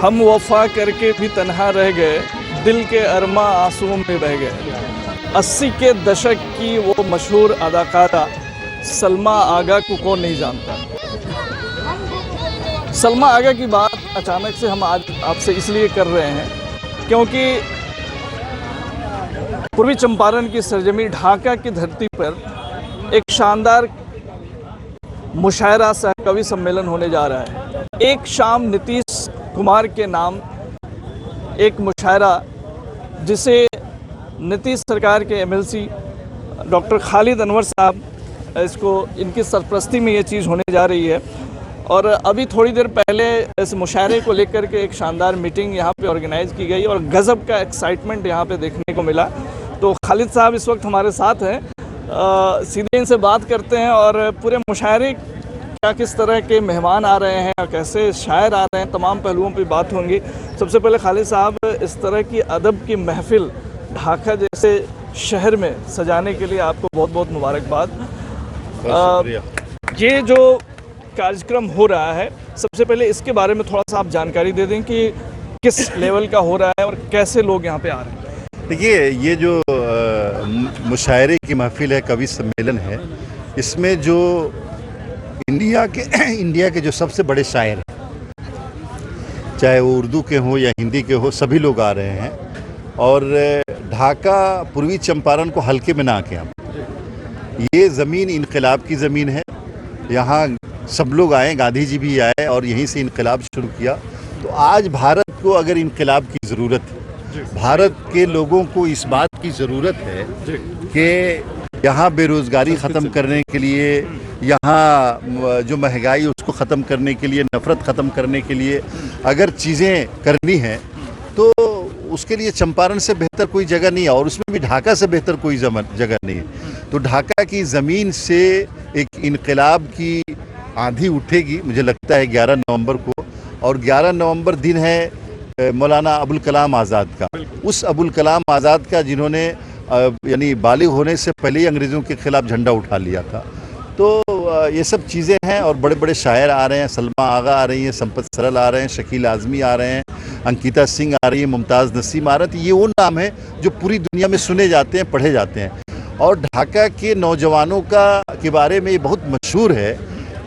हम वफा करके भी तन्हा रह गए, दिल के अरमा आंसुओं में बह गए। 80 के दशक की वो मशहूर अदाकारा सलमा आगा को कौन नहीं जानता। सलमा आगा की बात अचानक से हम आज आपसे इसलिए कर रहे हैं क्योंकि पूर्वी चंपारण की सरजमी ढाका की धरती पर एक शानदार मुशायरा सह कवि सम्मेलन होने जा रहा है। एक शाम नीतीश कुमार के नाम एक मुशायरा जिसे नीतीश सरकार के एमएलसी डॉक्टर खालिद अनवर साहब इनकी सरपरस्ती में ये चीज़ होने जा रही है। और अभी थोड़ी देर पहले इस मुशायरे को लेकर के एक शानदार मीटिंग यहाँ पे ऑर्गेनाइज़ की गई और गज़ब का एक्साइटमेंट यहाँ पे देखने को मिला। तो खालिद साहब इस वक्त हमारे साथ हैं, सीधे इनसे बात करते हैं और पूरे मुशायरे क्या किस तरह के मेहमान आ रहे हैं और कैसे शायर आ रहे हैं, तमाम पहलुओं पे बात होंगी। सबसे पहले खालिद साहब, इस तरह की अदब की महफिल ढाका जैसे शहर में सजाने के लिए आपको बहुत बहुत मुबारकबाद। ये जो कार्यक्रम हो रहा है, सबसे पहले इसके बारे में थोड़ा सा आप जानकारी दे दें कि किस लेवल का हो रहा है और कैसे लोग यहाँ पे आ रहे हैं। देखिए, ये जो मुशायरे की महफिल है, कवि सम्मेलन है, इसमें जो इंडिया के जो सबसे बड़े शायर हैं, चाहे वो उर्दू के हों या हिंदी के हों, सभी लोग आ रहे हैं। और ढाका पूर्वी चंपारण को हल्के में ना आके हम, ये ज़मीन इनकलाब की ज़मीन है। यहाँ सब लोग आए, गांधी जी भी आए और यहीं से इनकलाब शुरू किया। तो आज भारत को अगर इनकलाब की ज़रूरत है, भारत के लोगों को इस बात की ज़रूरत है कि यहाँ बेरोज़गारी ख़त्म करने के लिए, यहाँ जो महंगाई उसको ख़त्म करने के लिए, नफ़रत ख़त्म करने के लिए अगर चीज़ें करनी हैं तो उसके लिए चंपारण से बेहतर कोई जगह नहीं है और उसमें भी ढाका से बेहतर कोई जगह नहीं है। तो ढाका की ज़मीन से एक इनकलाब की आंधी उठेगी, मुझे लगता है 11 नवंबर को। और 11 नवंबर दिन है मौलाना अबुल कलाम आज़ाद का, उस अबुल कलाम आज़ाद का जिन्होंने यानी बालिग होने से पहले ही अंग्रेज़ों के ख़िलाफ़ झंडा उठा लिया था। तो ये सब चीज़ें हैं और बड़े बड़े शायर आ रहे हैं, सलमा आगा आ रही हैं, संपत सरल आ रहे हैं, शकील आज़मी आ रहे हैं, अंकिता सिंह आ रही है, मुमताज़ नसीम आ रहे हैं। तो ये वो नाम है जो पूरी दुनिया में सुने जाते हैं, पढ़े जाते हैं। और ढाका के नौजवानों के बारे में ये बहुत मशहूर है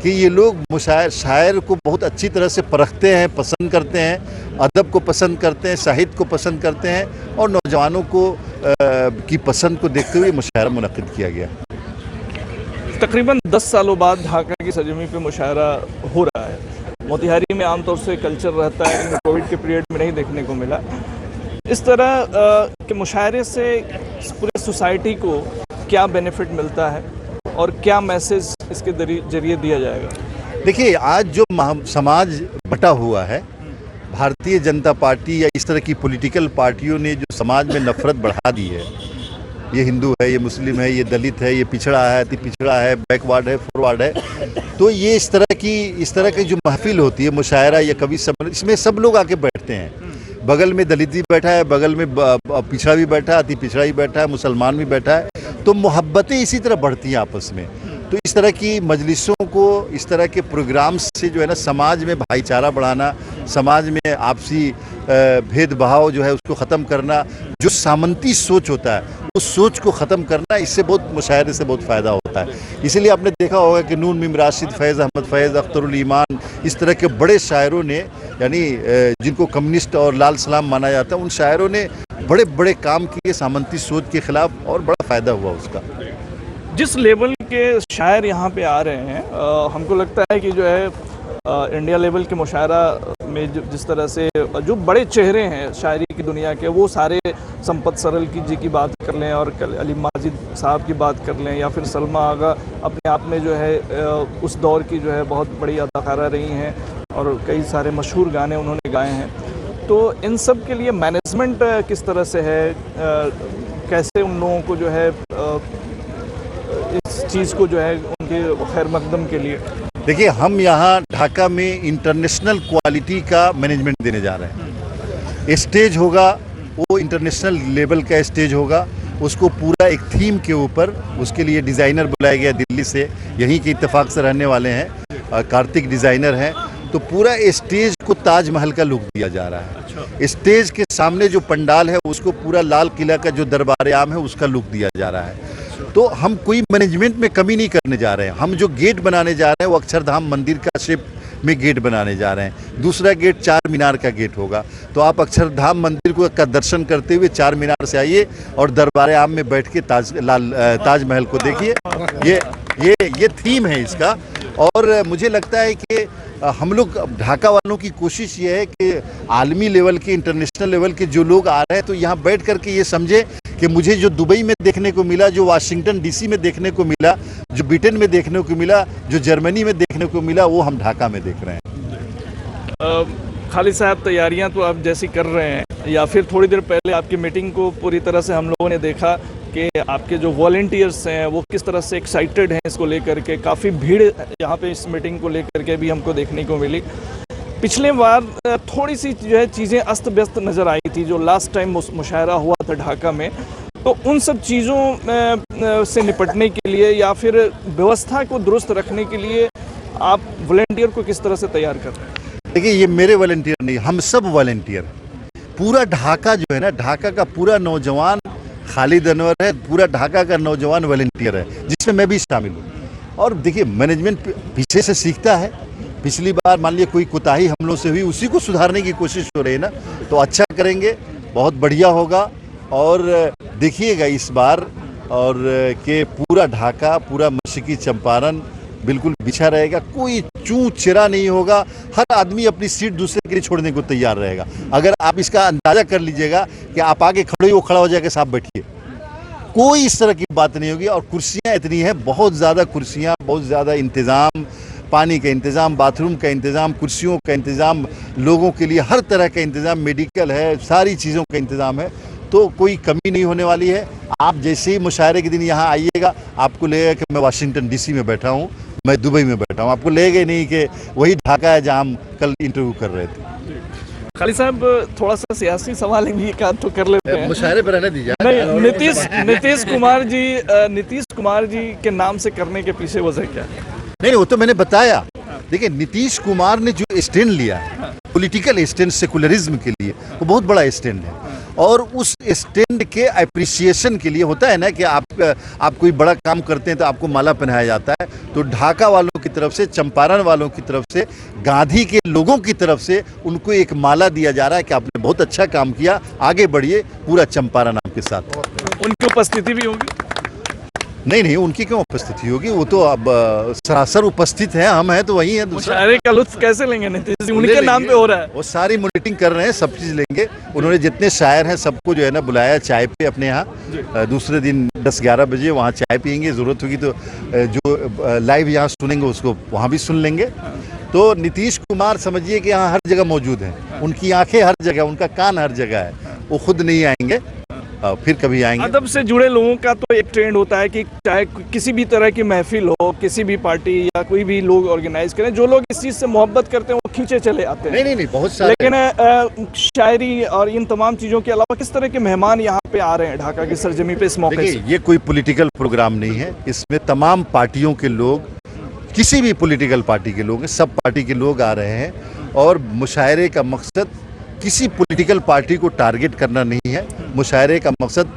कि ये लोग शायर को बहुत अच्छी तरह से परखते हैं, पसंद करते हैं, अदब को पसंद करते हैं, साहित्य को पसंद करते हैं और नौजवानों को की पसंद को देखते हुए मुशायरा मुनक़्क़िद किया गया। तकरीबन 10 सालों बाद ढाका की सरजमी पे मुशायरा हो रहा है। मोतिहारी में आमतौर से कल्चर रहता है, लेकिन कोविड के पीरियड में नहीं देखने को मिला। इस तरह के मुशायरे से पूरे सोसाइटी को क्या बेनिफिट मिलता है और क्या मैसेज इसके जरिए दिया जाएगा? देखिए, आज जो समाज बटा हुआ है, भारतीय जनता पार्टी या इस तरह की पॉलिटिकल पार्टियों ने जो समाज में नफरत बढ़ा दी है, ये हिंदू है, ये मुस्लिम है, ये दलित है, ये पिछड़ा है, अति पिछड़ा है, बैकवर्ड है, फॉरवर्ड है, तो ये इस तरह की जो महफिल होती है, मुशायरा या कवि सम्मेलन, इसमें सब लोग आके बैठते हैं। बगल में दलित भी बैठा है, बगल में पिछड़ा भी बैठा है, अति पिछड़ा भी बैठा है, मुसलमान भी बैठा है। तो मोहब्बतें इसी तरह बढ़ती हैं आपस में। तो इस तरह की मजलिसों को, इस तरह के प्रोग्राम्स से जो है ना, समाज में भाईचारा बढ़ाना, समाज में आपसी भेदभाव जो है उसको ख़त्म करना, जो सामंती सोच होता है उस सोच को ख़त्म करना, इससे बहुत मुशायरे से बहुत फ़ायदा होता है। इसीलिए आपने देखा होगा कि नून मीम राशिद, फैज़ अहमद फैज़, अख्तरुल ईमान, इस तरह के बड़े शायरों ने, यानी जिनको कम्युनिस्ट और लाल सलाम माना जाता है, उन शायरों ने बड़े बड़े काम किए सामंती सोच के ख़िलाफ़ और बड़ा फ़ायदा हुआ उसका। जिस लेवल के शायर यहाँ पे आ रहे हैं, हमको लगता है कि जो है इंडिया लेवल के मुशायरा में जिस तरह से जो बड़े चेहरे हैं शायरी की दुनिया के, वो सारे संपत सरल जी की बात कर लें और अली माजिद साहब की बात कर लें, या फिर सलमा आगा अपने आप में जो है उस दौर की जो है बहुत बड़ी अदाकारा रही हैं और कई सारे मशहूर गाने उन्होंने गाए हैं। तो इन सब के लिए मैनेजमेंट किस तरह से है, कैसे उन लोगों को जो है इस चीज़ को जो है उनके खैर मकदम के लिए? देखिए, हम यहाँ ढाका में इंटरनेशनल क्वालिटी का मैनेजमेंट देने जा रहे हैं। स्टेज होगा, वो इंटरनेशनल लेवल का स्टेज होगा, उसको पूरा एक थीम के ऊपर, उसके लिए डिज़ाइनर बुलाया गया दिल्ली से, यहीं के इत्तेफाक से रहने वाले हैं, कार्तिक डिज़ाइनर हैं। तो पूरा स्टेज को ताजमहल का लुक दिया जा रहा है। अच्छा। स्टेज के सामने जो पंडाल है उसको पूरा लाल किला का जो दरबार आम है उसका लुक दिया जा रहा है। तो हम कोई मैनेजमेंट में कमी नहीं करने जा रहे हैं। हम जो गेट बनाने जा रहे हैं वो अक्षरधाम मंदिर का शेप में गेट बनाने जा रहे हैं। दूसरा गेट चार मीनार का गेट होगा। तो आप अक्षरधाम मंदिर को का दर्शन करते हुए चार मीनार से आइए और दरबार आम में बैठ के ताजमहल को देखिए। ये थीम है इसका। और मुझे लगता है कि हम लोग ढाका वालों की कोशिश ये है कि आलमी लेवल के, इंटरनेशनल लेवल के जो लोग आ रहे हैं तो यहाँ बैठ करके ये समझे कि मुझे जो दुबई में देखने को मिला, जो वाशिंगटन डीसी में देखने को मिला, जो ब्रिटेन में देखने को मिला, जो जर्मनी में देखने को मिला, वो हम ढाका में देख रहे हैं। खालिद साहब, तैयारियां तो आप जैसी कर रहे हैं या फिर थोड़ी देर पहले आपकी मीटिंग को पूरी तरह से हम लोगों ने देखा कि आपके जो वॉलंटियर्स हैं वो किस तरह से एक्साइटेड हैं इसको लेकर के। काफ़ी भीड़ यहाँ पे इस मीटिंग को लेकर के भी हमको देखने को मिली। पिछले बार थोड़ी सी जो है चीज़ें अस्त व्यस्त नज़र आई थी जो लास्ट टाइम मुशायरा हुआ था ढाका में। तो उन सब चीज़ों से निपटने के लिए या फिर व्यवस्था को दुरुस्त रखने के लिए आप वॉलंटियर को किस तरह से तैयार कर रहे हैं? देखिए, ये मेरे वॉलंटियर नहीं, हम सब वॉलंटियर, पूरा ढाका जो है ना, ढाका का पूरा नौजवान खालिद अनवर है, पूरा ढाका का नौजवान वॉलंटियर है, जिसमें मैं भी शामिल हूँ। और देखिए, मैनेजमेंट पीछे से सीखता है। पिछली बार मान लिया कोई कोताही हम लोग से हुई, उसी को सुधारने की कोशिश हो रही है ना, तो अच्छा करेंगे, बहुत बढ़िया होगा। और देखिएगा इस बार और कि पूरा ढाका, पूरा मशरकी चंपारण बिल्कुल बिछा रहेगा, कोई चूं चिरा नहीं होगा। हर आदमी अपनी सीट दूसरे के लिए छोड़ने को तैयार रहेगा। अगर आप इसका अंदाजा कर लीजिएगा कि आप आगे खड़े हो, खड़ा हो जाएगा, साहब बैठिए, कोई इस तरह की बात नहीं होगी। और कुर्सियां इतनी हैं, बहुत ज़्यादा कुर्सियां, बहुत ज़्यादा इंतज़ाम, पानी का इंतज़ाम, बाथरूम का इंतज़ाम, कुर्सियों का इंतज़ाम, लोगों के लिए हर तरह का इंतज़ाम, मेडिकल है, सारी चीज़ों का इंतज़ाम है। तो कोई कमी नहीं होने वाली है। आप जैसे ही मुशायरे के दिन यहाँ आइएगा, आपको लगेगा कि मैं वाशिंगटन डीसी में बैठा हूँ, मैं दुबई में बैठा हूँ। आपको लगेगा नहीं कि वही ढाका है जहाँ हम कल इंटरव्यू कर रहे थे। खालिद साहब, थोड़ा सा सियासी सवाल भी एक आध तो कर लेते हैं। मुशायरे पर रहने दीजिए। नहीं, नीतीश कुमार जी के नाम से करने के पीछे वजह क्या है? नहीं, वो तो मैंने बताया। देखिए, नीतीश कुमार ने जो स्टैंड लिया है, पॉलिटिकल स्टैंड सेकुलरिज्म के लिए, वो बहुत बड़ा स्टैंड है। और उस स्टैंड के अप्रिसिएशन के लिए होता है ना कि आप कोई बड़ा काम करते हैं तो आपको माला पहनाया जाता है। तो ढाका वालों की तरफ से, चंपारण वालों की तरफ से, गांधी के लोगों की तरफ से उनको एक माला दिया जा रहा है कि आपने बहुत अच्छा काम किया, आगे बढ़िए, पूरा चंपारण आपके साथ। उनकी उपस्थिति भी होगी? नहीं, उनकी क्यों उपस्थिति होगी, वो तो अब सरासर उपस्थित है, हम हैं तो वही है। मुशायरे का लुत्फ कैसे लेंगे नीतीश जी? उनके नाम पे हो रहा है। वो सारी मॉनिटरिंग कर रहे हैं, सब चीज़ लेंगे। उन्होंने जितने शायर हैं सबको जो है ना बुलाया चाय पे अपने यहाँ। दूसरे दिन 10-11 बजे वहाँ चाय पियेंगे, ज़रूरत होगी तो जो लाइव यहाँ सुनेंगे उसको वहाँ भी सुन लेंगे। तो नीतीश कुमार समझिए कि यहाँ हर जगह मौजूद हैं, उनकी आंखें हर जगह, उनका कान हर जगह है। वो खुद नहीं आएंगे, फिर कभी आएंगे। अदब से जुड़े लोगों का तो एक ट्रेंड होता है कि चाहे किसी भी तरह की महफिल हो, किसी भी पार्टी या कोई भी लोग ऑर्गेनाइज करें, जो लोग इस चीज़ से मोहब्बत करते हैं वो खींचे चले आते हैं। नहीं, बहुत सारे। लेकिन शायरी और इन तमाम चीज़ों के अलावा किस तरह के मेहमान यहाँ पे आ रहे हैं ढाका की सरजमी पे इस मौके से? ये कोई पॉलिटिकल प्रोग्राम नहीं है। इसमें तमाम पार्टियों के लोग, किसी भी पॉलिटिकल पार्टी के लोग हैं, सब पार्टी के लोग आ रहे हैं। और मुशायरे का मकसद किसी पॉलिटिकल पार्टी को टारगेट करना नहीं है। मुशायरे का मकसद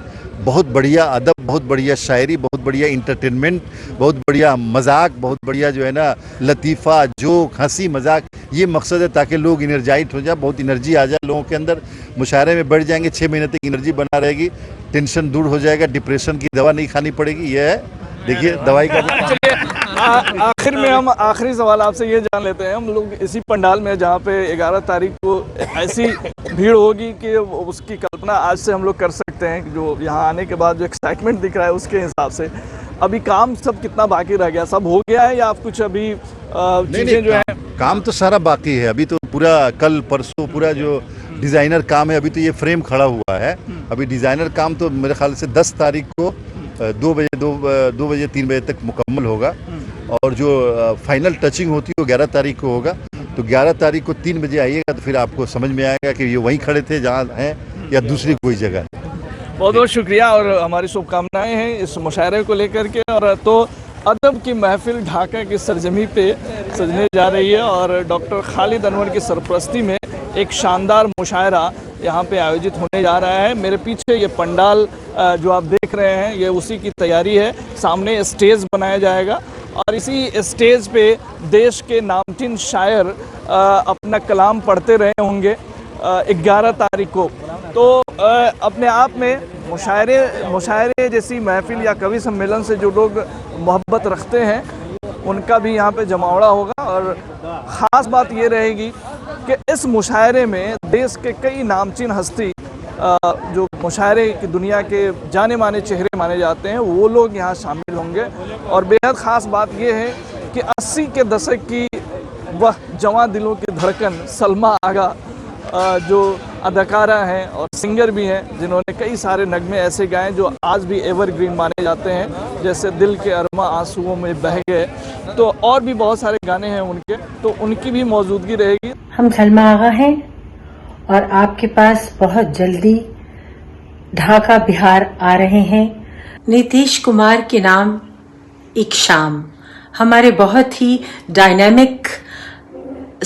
बहुत बढ़िया अदब, बहुत बढ़िया शायरी, बहुत बढ़िया इंटरटेनमेंट, बहुत बढ़िया मजाक, बहुत बढ़िया जो है ना लतीफ़ा, जोक, हंसी मजाक, ये मकसद है ताकि लोग एनर्जाइट हो जाए, बहुत एनर्जी आ जाए लोगों के अंदर। मुशायरे में बढ़ जाएंगे, 6 महीने तक एनर्जी बना रहेगी, टेंशन दूर हो जाएगा, डिप्रेशन की दवा नहीं खानी पड़ेगी। ये है, देखिए, दवाई का। आखिर में हम आखिरी सवाल आपसे ये जान लेते हैं, हम लोग इसी पंडाल में जहाँ पे 11 तारीख को ऐसी भीड़ होगी कि उसकी कल्पना आज से हम लोग कर सकते हैं। जो यहाँ आने के बाद जो एक्साइटमेंट दिख रहा है उसके हिसाब से अभी काम सब कितना बाकी रह गया? सब हो गया है या आप कुछ अभी चीज़ें जो है? काम तो सारा बाकी है। अभी तो पूरा कल परसों पूरा जो डिज़ाइनर काम है, अभी तो ये फ्रेम खड़ा हुआ है। अभी डिज़ाइनर काम तो मेरे ख्याल से 10 तारीख को 2 बजे 3 बजे तक मुकम्मल होगा। और जो फाइनल टचिंग होती है वो 11 तारीख को होगा। तो 11 तारीख को 3 बजे आइएगा तो फिर आपको समझ में आएगा कि ये वहीं खड़े थे जहाँ हैं या दूसरी कोई जगह है। बहुत बहुत शुक्रिया और हमारी शुभकामनाएं हैं इस मुशायरे को लेकर के। और तो अदब की महफिल ढाका की सरजमी पे सजने जा रही है और डॉक्टर खालिद अनवर की सरपरस्ती में एक शानदार मुशायरा यहाँ पे आयोजित होने जा रहा है। मेरे पीछे ये पंडाल जो आप देख रहे हैं ये उसी की तैयारी है। सामने स्टेज बनाया जाएगा और इसी स्टेज पे देश के नामचीन शायर अपना कलाम पढ़ते रहे होंगे 11 तारीख को। तो अपने आप में मुशायरे जैसी महफिल या कवि सम्मेलन से जो लोग मोहब्बत रखते हैं उनका भी यहाँ पे जमावड़ा होगा। और ख़ास बात ये रहेगी कि इस मुशायरे में देश के कई नामचीन हस्ती जो मुशायरे की दुनिया के जाने माने चेहरे माने जाते हैं वो लोग यहाँ शामिल होंगे। और बेहद ख़ास बात ये है कि 80 के दशक की वह जवां दिलों की धड़कन सलमा आगा जो अदाकारा हैं और सिंगर भी हैं जिन्होंने कई सारे नगमे ऐसे गाए जो आज भी एवरग्रीन माने जाते हैं, जैसे दिल के अरमा आंसुओं में बह गए, तो और भी बहुत सारे गाने हैं उनके, तो उनकी भी मौजूदगी रहेगी। हम सलमा आगा हैं और आपके पास बहुत जल्दी ढाका बिहार आ रहे हैं। नीतीश कुमार के नाम एक शाम, हमारे बहुत ही डायनामिक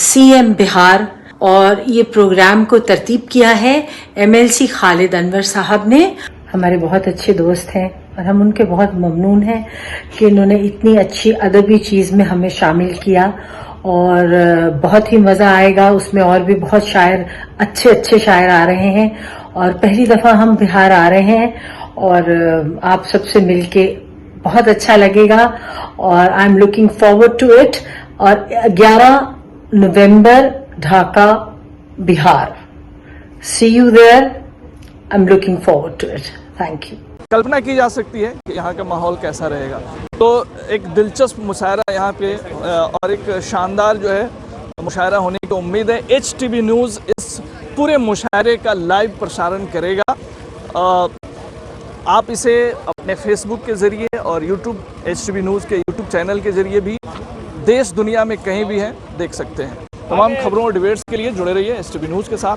सीएम बिहार, और ये प्रोग्राम को तरतीब किया है एमएलसी खालिद अनवर साहब ने। हमारे बहुत अच्छे दोस्त हैं और हम उनके बहुत ममनून हैं कि उन्होंने इतनी अच्छी अदबी चीज़ में हमें शामिल किया और बहुत ही मज़ा आएगा उसमें। और भी बहुत शायर अच्छे शायर आ रहे हैं और पहली दफ़ा हम बिहार आ रहे हैं और आप सबसे मिलके बहुत अच्छा लगेगा और I am looking forward to it. और 11 November Dhaka Bihar, see you there, I am looking forward to it. Thank you. कल्पना की जा सकती है कि यहाँ का माहौल कैसा रहेगा। तो एक दिलचस्प मुशायरा यहाँ पे और एक शानदार जो है मुशायरा होने की उम्मीद है। HTV न्यूज़ इस पूरे मुशायरे का लाइव प्रसारण करेगा। आप इसे अपने फेसबुक के ज़रिए और यूट्यूब HTV न्यूज़ के यूट्यूब चैनल के ज़रिए भी देश दुनिया में कहीं भी हैं देख सकते हैं। तमाम खबरों और डिबेट्स के लिए जुड़े रहिए HTV न्यूज़ के साथ।